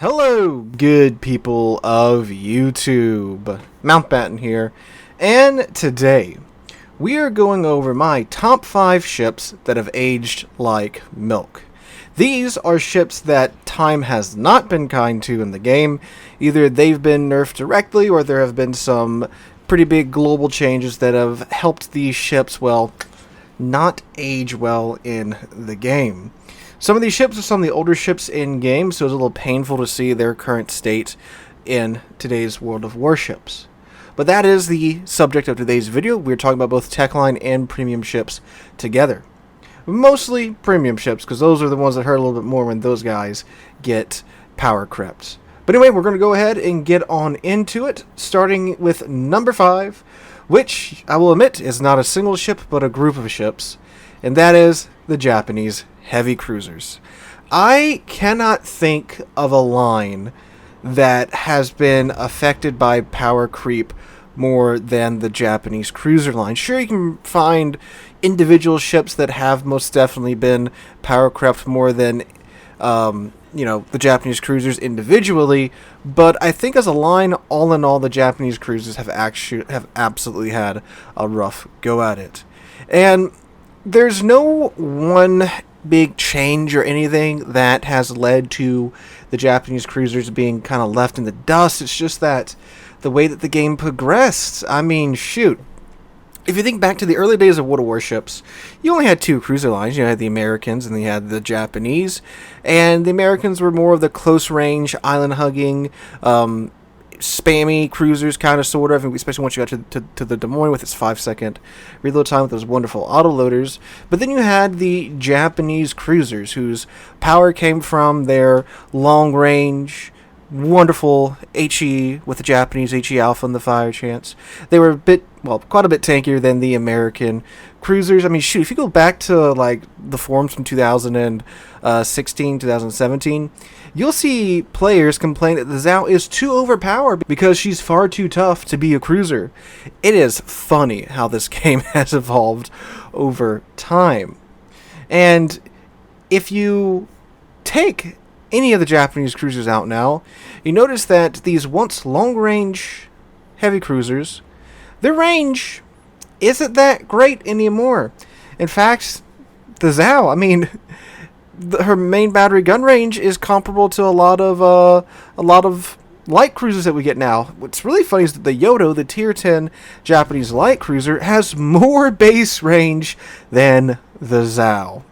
Hello, good people of YouTube. Mountbatten here, and today we are going over my top 5 ships that have aged like milk. These are ships that time has not been kind to in the game. Either they've been nerfed directly, or there have been some pretty big global changes that have helped these ships, well, not age well in the game. Some of these ships are some of the older ships in game, so it's a little painful to see their current state in today's World of Warships. But that is the subject of today's video. We're talking about both techline and premium ships together. Mostly premium ships, because those are the ones that hurt a little bit more when those guys get power crept. But anyway, we're going to go ahead and get on into it, starting with number 5, which, I will admit, is not a single ship, but a group of ships, and that is the Japanese heavy cruisers. I cannot think of a line that has been affected by power creep more than the Japanese cruiser line. Sure, you can find individual ships that have most definitely been power crept more than the Japanese cruisers individually, but I think as a line, all in all, the Japanese cruisers have absolutely had a rough go at it. And there's no one big change or anything that has led to the Japanese cruisers being kind of left in the dust. It's just that the way that the game progressed. I mean, shoot. If you think back to the early days of World of Warships, you only had 2 cruiser lines. You had the Americans and you had the Japanese. And the Americans were more of the close-range, island-hugging, spammy cruisers, kind of, sort of, especially once you got to the Des Moines with its 5-second reload time with those wonderful autoloaders. But then you had the Japanese cruisers, whose power came from their long-range, wonderful HE with the Japanese HE Alpha and the fire chance. They were quite a bit tankier than the American cruisers. I mean, shoot, if you go back to like the forums from 2016, 2017, you'll see players complain that the Zhao is too overpowered because she's far too tough to be a cruiser. It is funny how this game has evolved over time. And if you take any of the Japanese cruisers out now, you notice that these once long-range heavy cruisers, their range isn't that great anymore. In fact, the Zhao, I mean, her main battery gun range is comparable to a lot of light cruisers that we get now. What's really funny is that the Yodo, the tier 10 Japanese light cruiser, has more base range than the Zhao.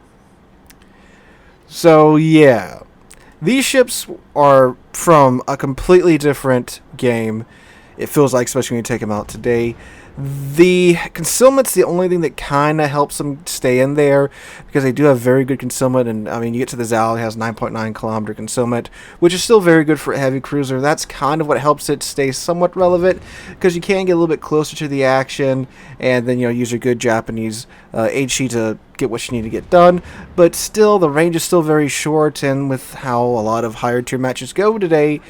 So yeah, these ships are from a completely different game. It feels like, especially when you take them out today. The concealment's the only thing that kind of helps them stay in there, because they do have very good concealment. And I mean, you get to the Zhao, it has 9.9 kilometer concealment, which is still very good for a heavy cruiser. That's kind of what helps it stay somewhat relevant, because you can get a little bit closer to the action, and then use your good Japanese HE to get what you need to get done. But still, the range is still very short, and with how a lot of higher tier matches go today,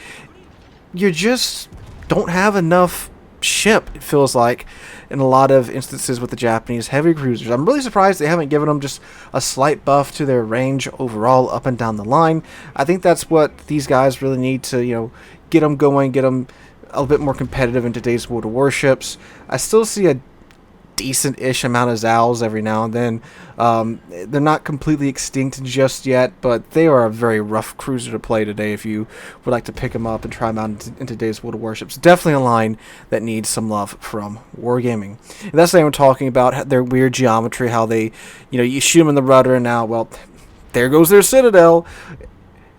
you just don't have enough ship, it feels like, in a lot of instances with the Japanese heavy cruisers. I'm really surprised they haven't given them just a slight buff to their range overall up and down the line. I think that's what these guys really need to, get them going, get them a little bit more competitive in today's World of Warships. I still see a decent-ish amount of Zhaos every now and then. They're not completely extinct just yet, but they are a very rough cruiser to play today if you would like to pick them up and try them out in today's World of Warships. Definitely a line that needs some love from Wargaming. And that's what I'm talking about, their weird geometry, how they, you shoot them in the rudder, and now, well, there goes their citadel.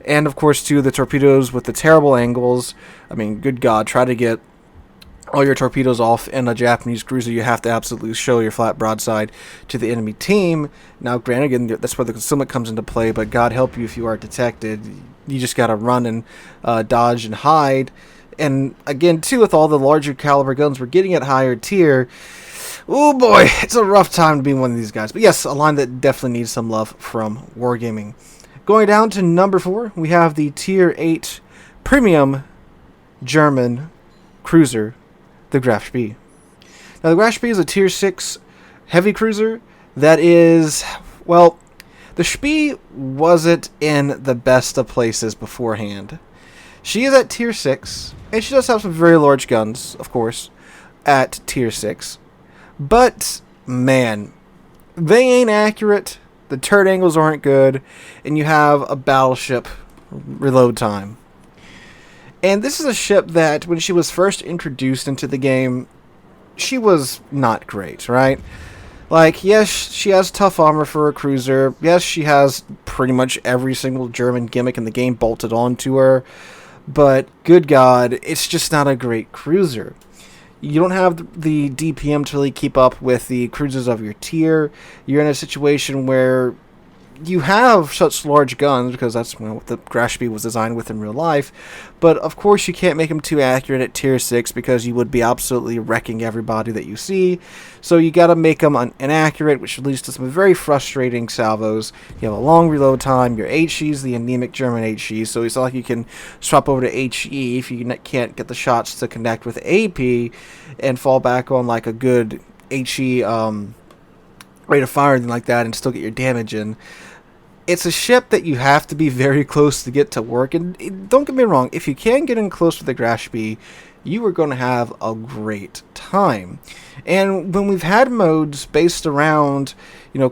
And, of course, too, the torpedoes with the terrible angles. I mean, good God, try to get all your torpedoes off in a Japanese cruiser. You have to absolutely show your flat broadside to the enemy team. Now, granted, again, that's where the concealment comes into play, but God help you if you are detected. You just got to run and dodge and hide. And again, too, with all the larger caliber guns we're getting at higher tier, oh boy, it's a rough time to be one of these guys. But yes, a line that definitely needs some love from Wargaming. Going down to number 4, we have the tier 8 premium German cruiser, the Graf Spee. Now, the Graf Spee is a tier 6 heavy cruiser that is, well, the Spee wasn't in the best of places beforehand. She is at tier 6, and she does have some very large guns, of course, at tier 6. But, man, they ain't accurate, the turret angles aren't good, and you have a battleship reload time. And this is a ship that, when she was first introduced into the game, she was not great, right? Like, yes, she has tough armor for a cruiser. Yes, she has pretty much every single German gimmick in the game bolted onto her. But, good God, it's just not a great cruiser. You don't have the DPM to really keep up with the cruisers of your tier. You're in a situation where you have such large guns, because that's what the Graf Spee was designed with in real life, but of course you can't make them too accurate at tier 6 because you would be absolutely wrecking everybody that you see, so you gotta make them inaccurate, which leads to some very frustrating salvos. You have a long reload time, your HE's the anemic German HE, so it's not like you can swap over to HE if you can't get the shots to connect with AP and fall back on like a good HE rate of fire, anything like that, and still get your damage in. It's a ship that you have to be very close to get to work, and don't get me wrong, if you can get in close with the Graf Spee, you are going to have a great time. And when we've had modes based around,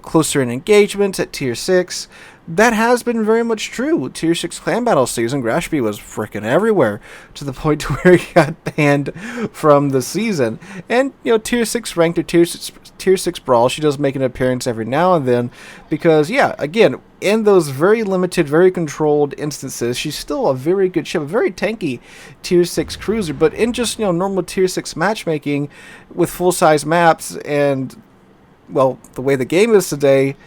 closer in engagement at tier 6, that has been very much true. Tier 6 clan battle season, Graf Spee was freaking everywhere, to the point where he got banned from the season. And, tier 6 ranked or tier 6 brawl, she does make an appearance every now and then, because, yeah, again, in those very limited, very controlled instances, she's still a very good ship, a very tanky tier 6 cruiser, but in just, normal tier 6 matchmaking with full-size maps and, well, the way the game is today,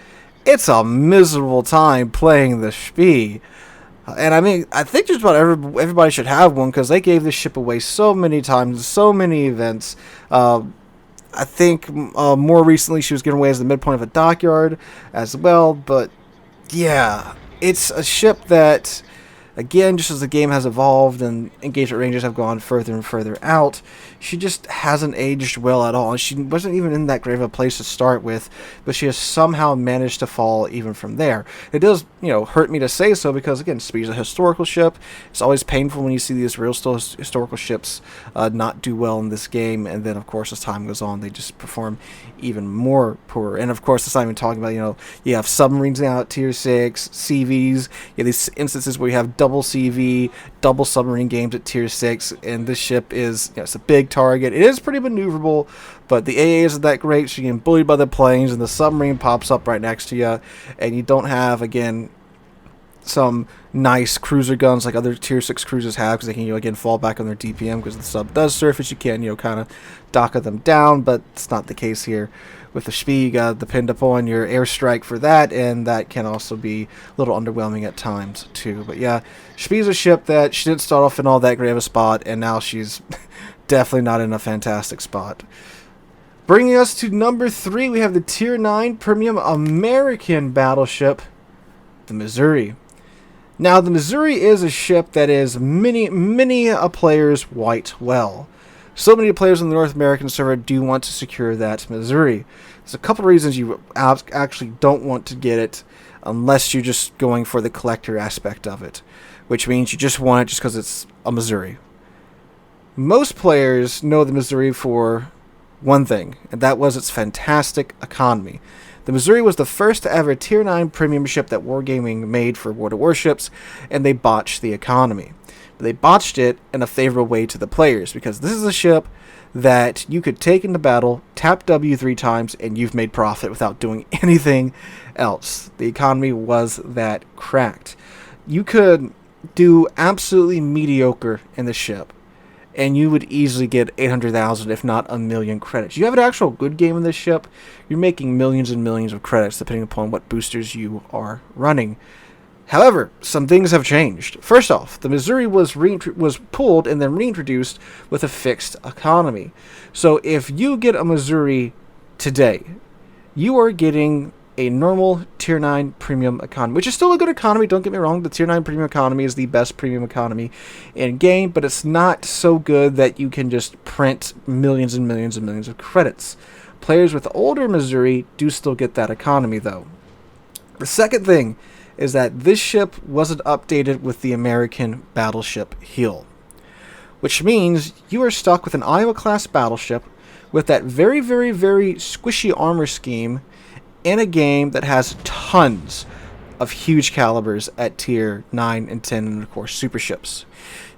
it's a miserable time playing the Spee. And I mean, I think just about everybody should have one, because they gave this ship away so many times, so many events. I think more recently she was given away as the midpoint of a dockyard as well, but yeah, it's a ship that, again, just as the game has evolved and engagement ranges have gone further and further out, she just hasn't aged well at all. And she wasn't even in that great of a place to start with, but she has somehow managed to fall even from there. It does, hurt me to say so, because, again, Spee's a historical ship. It's always painful when you see these real historical ships not do well in this game, and then, of course, as time goes on, they just perform even more poor. And, of course, that's not even talking about, you have submarines now at tier 6, CVs, you have these instances where you have double CV, double submarine games at tier 6, and this ship is, it's a big target. It is pretty maneuverable, but the AA isn't that great, so you get bullied by the planes, and the submarine pops up right next to you, and you don't have, again, some nice cruiser guns like other tier 6 cruisers have, because they can, again, fall back on their DPM, because the sub does surface. You can, kind of dock them down, but it's not the case here. With the Spee, you got to depend upon your airstrike for that, and that can also be a little underwhelming at times, too. But yeah, Spee's a ship that she didn't start off in all that great of a spot, and now she's definitely not in a fantastic spot. Bringing us to number 3, we have the Tier 9 Premium American Battleship, the Missouri. Now, the Missouri is a ship that is many a player's white well. So many players on the North American server do want to secure that Missouri. There's a couple of reasons you actually don't want to get it, unless you're just going for the collector aspect of it, which means you just want it just because it's a Missouri. Most players know the Missouri for one thing, and that was its fantastic economy. The Missouri was the first ever Tier 9 premium ship that Wargaming made for World of Warships, and they botched the economy. They botched it in a favorable way to the players, because this is a ship that you could take into battle, tap W 3 times, and you've made profit without doing anything else. The economy was that cracked. You could do absolutely mediocre in the ship, and you would easily get 800,000, if not 1,000,000 credits. You have an actual good game in this ship, you're making millions and millions of credits, depending upon what boosters you are running. However, some things have changed. First off, the Missouri was pulled and then reintroduced with a fixed economy. So if you get a Missouri today, you are getting a normal Tier 9 premium economy, which is still a good economy, don't get me wrong. The Tier 9 premium economy is the best premium economy in game, but it's not so good that you can just print millions and millions and millions of credits. Players with older Missouri do still get that economy, though. The second thing is that this ship wasn't updated with the American battleship heel. Which means you are stuck with an Iowa-class battleship with that very, very, very squishy armor scheme in a game that has tons of huge calibers at tier 9 and 10, and of course super ships.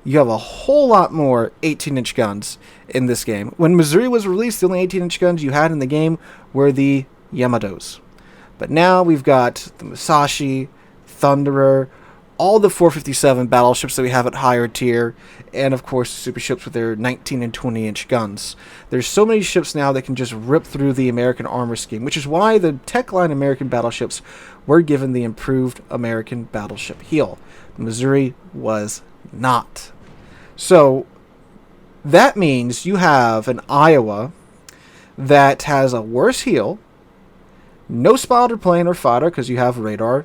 You have a whole lot more 18-inch guns in this game. When Missouri was released, the only 18-inch guns you had in the game were the Yamatos. But now we've got the Musashi, Thunderer, all the 457 battleships that we have at higher tier, and of course the super ships with their 19 and 20-inch guns. There's so many ships now that can just rip through the American armor scheme, which is why the Techline American battleships were given the improved American battleship heel. Missouri was not. So that means you have an Iowa that has a worse heel, no spotter plane or fighter because you have radar,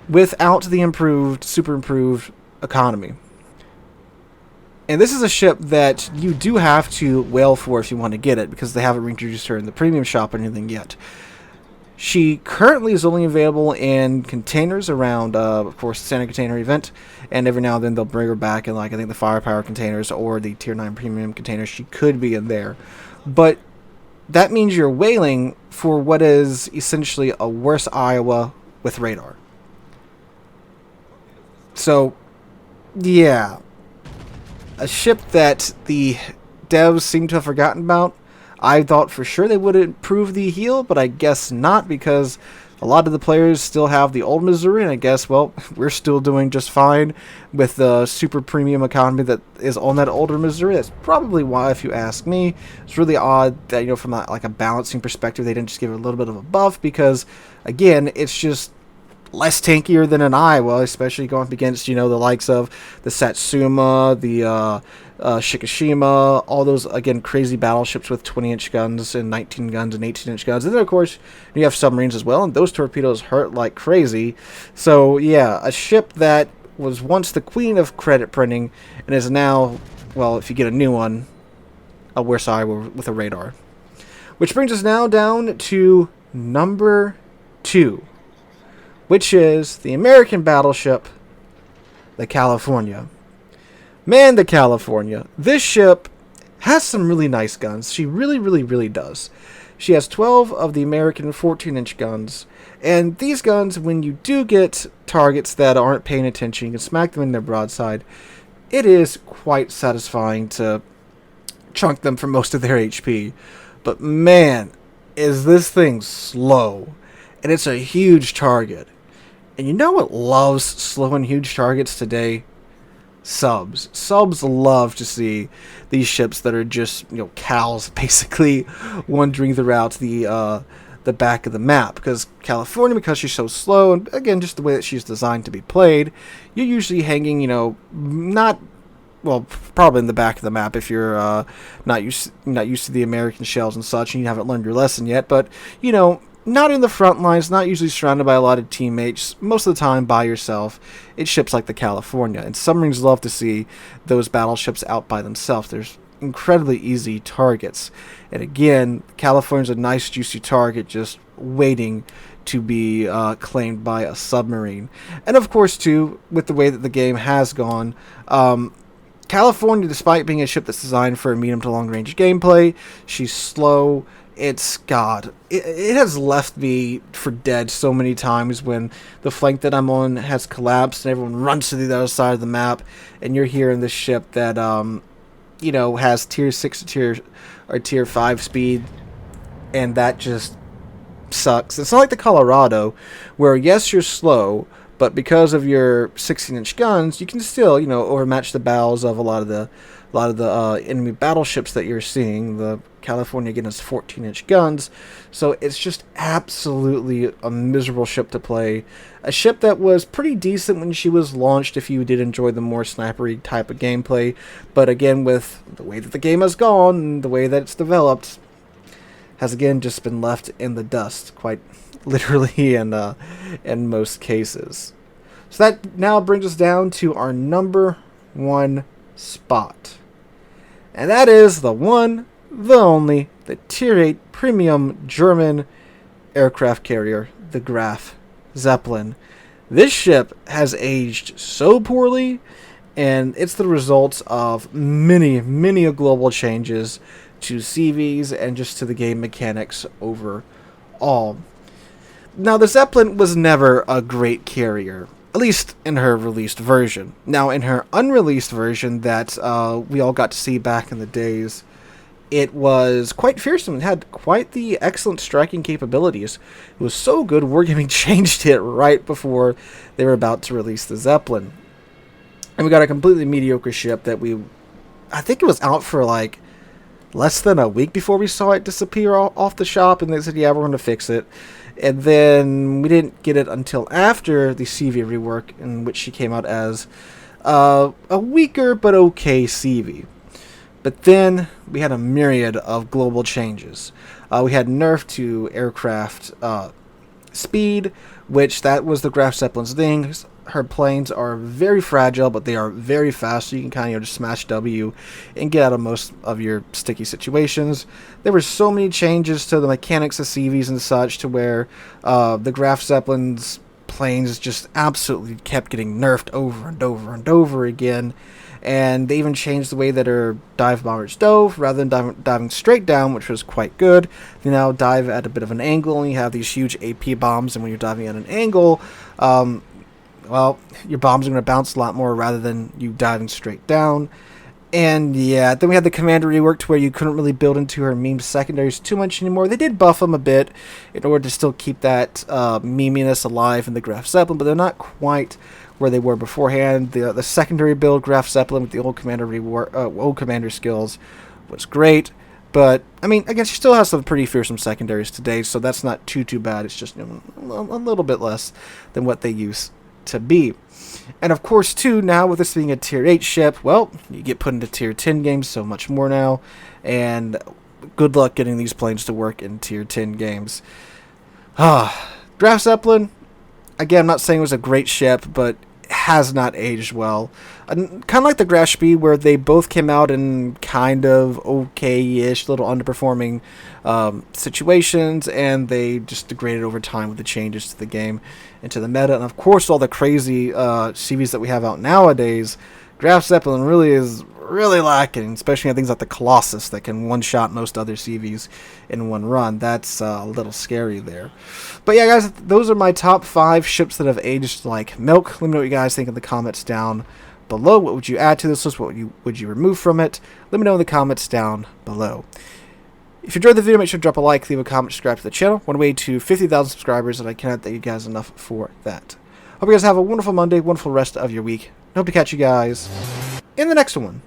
without the super improved economy. And this is a ship that you do have to whale for if you want to get it, because they haven't reintroduced her in the premium shop or anything yet. She currently is only available in containers around, of course, the standard container event, and every now and then they'll bring her back in, like, I think the firepower containers or the tier 9 premium containers. She could be in there. But that means you're whaling for what is essentially a worse Iowa with radar. So, yeah, a ship that the devs seem to have forgotten about. I thought for sure they would improve the heel, but I guess not, because a lot of the players still have the old Missouri, and I guess, well, we're still doing just fine with the super premium economy that is on that older Missouri. That's probably why, if you ask me. It's really odd that, you know, from a balancing perspective, they didn't just give it a little bit of a buff, because, again, it's just less tankier than an Iowa, especially going up against, you know, the likes of the Satsuma, the Shikishima, all those, again, crazy battleships with 20-inch guns and 19 guns and 18-inch guns. And then, of course, you have submarines as well, and those torpedoes hurt like crazy. So, yeah, a ship that was once the queen of credit printing and is now, well, if you get a new one, a worse Iowa with a radar. Which brings us now down to number 2. Which is the American battleship, the California. Man, the California. This ship has some really nice guns. She really, really, really does. She has 12 of the American 14-inch guns. And these guns, when you do get targets that aren't paying attention, you can smack them in their broadside. It is quite satisfying to chunk them for most of their HP. But man, is this thing slow. And it's a huge target. And you know what loves slow and huge targets today? Subs. Subs love to see these ships that are just, you know, cows basically wandering throughout the back of the map. Because California, because she's so slow, and again, just the way that she's designed to be played, you're usually hanging, you know, probably in the back of the map if you're not used to the American shells and such, and you haven't learned your lesson yet. But, you know, not in the front lines, not usually surrounded by a lot of teammates, most of the time by yourself. It's ships like the California, and submarines love to see those battleships out by themselves. There's incredibly easy targets. And again, California's a nice juicy target just waiting to be claimed by a submarine. And of course, too, with the way that the game has gone, California, despite being a ship that's designed for a medium to long range gameplay, she's slow. It's, God, it has left me for dead so many times when the flank that I'm on has collapsed and everyone runs to the other side of the map, and you're here in this ship that, you know, has tier 6 to tier 5 speed, and that just sucks. It's not like the Colorado, where yes, you're slow, but because of your 16-inch guns, you can still, you know, overmatch the bows of a lot of the enemy battleships that you're seeing. The California, again, has 14-inch guns, so it's just absolutely a miserable ship to play. A ship that was pretty decent when she was launched if you did enjoy the more snippery type of gameplay, but again, with the way that the game has gone and the way that it's developed, has again just been left in the dust, quite literally, and in most cases. So that now brings us down to our number 1 spot, and that is the one, the only, the tier 8 premium German aircraft carrier, the Graf Zeppelin. This ship has aged so poorly, and it's the result of many, many global changes to CVs and just to the game mechanics overall. Now, the Zeppelin was never a great carrier, at least in her released version. Now, in her unreleased version that we all got to see back in the days, it was quite fearsome and had quite the excellent striking capabilities. It was so good, Wargaming changed it right before they were about to release the Zeppelin. And we got a completely mediocre ship that I think it was out for like less than a week before we saw it disappear off the shop, and they said, yeah, we're going to fix it. And then we didn't get it until after the CV rework, in which she came out as a weaker but okay CV. But then we had a myriad of global changes. We had nerf to aircraft speed, which that was the Graf Zeppelin's thing. Her planes are very fragile, but they are very fast, so you can kind of just smash W and get out of most of your sticky situations. There were so many changes to the mechanics of CVs and such, to where the Graf Zeppelin's planes just absolutely kept getting nerfed over and over and over again. And they even changed the way that her dive bombers dove. Rather than diving straight down, which was quite good, you now dive at a bit of an angle, and you have these huge AP bombs. And when you're diving at an angle, well, your bombs are going to bounce a lot more rather than you diving straight down. And yeah, then we had the commander rework to where you couldn't really build into her meme secondaries too much anymore. They did buff them a bit in order to still keep that meminess alive in the Graf Zeppelin, but they're not quite where they were beforehand. The secondary build Graf Zeppelin with the old commander skills was great, but I mean, I guess she still has some pretty fearsome secondaries today, so that's not too bad. It's just, you know, a little bit less than what they used to be. And of course, too, now with this being a tier 8 ship, well, you get put into tier 10 games so much more now, and good luck getting these planes to work in tier 10 games. Graf Zeppelin, again, I'm not saying it was a great ship, but has not aged well. Kind of like the Graf Spee, where they both came out in kind of okay-ish, little underperforming situations, and they just degraded over time with the changes to the game and to the meta. And of course, all the crazy CVs that we have out nowadays, Graf Zeppelin really is lacking, especially on things like the Colossus that can one-shot most other CVs in one run. That's a little scary there. But yeah, guys, those are my top 5 ships that have aged like milk. Let me know what you guys think in the comments down below. What would you add to this list? What would you remove from it? Let me know in the comments down below. If you enjoyed the video, make sure to drop a like, leave a comment, subscribe to the channel. We're on the way to 50,000 subscribers, and I cannot thank you guys enough for that. Hope you guys have a wonderful Monday, wonderful rest of your week. I hope to catch you guys in the next one.